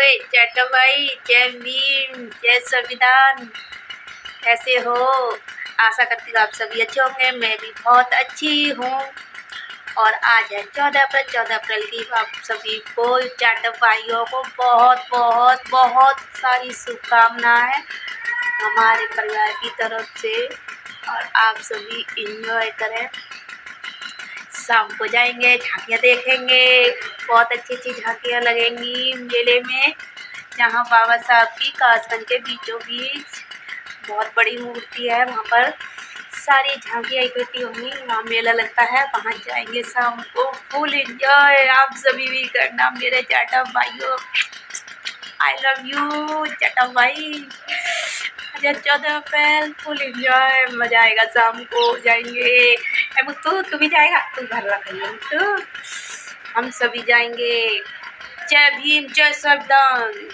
ओए चाचा भाई, जय भीम, जय संविधान। कैसे हो? आशा करती हूँ आप सभी अच्छे होंगे। मैं भी बहुत अच्छी हूँ। और आज है 14 अप्रैल। 14 अप्रैल की आप सभी को, चाचा भाइयों को बहुत बहुत बहुत सारी शुभकामनाएं हमारे परिवार की तरफ से। और आप सभी इंजॉय करें। शाम को जाएंगे, झांकियाँ देखेंगे। बहुत अच्छी अच्छी झांकियाँ लगेंगी मेले में, जहाँ बाबा साहब की कासगंज के बीचों बीच बहुत बड़ी मूर्ति है। वहाँ पर सारी झांकियाँ इकट्ठी होंगी। वहाँ मेला लगता है, वहाँ जाएंगे शाम को। फुल एंजॉय आप सभी भी करना मेरे चाचा भाइयों। आई लव यू चाचा भाई। आज 14 अप्रैल, फुल एंजॉय, मजा आएगा। शाम को जाएंगे। तू भी जाएगा? तू घर रखिए तो हम सभी जाएंगे। जय भीम, जय संविधान।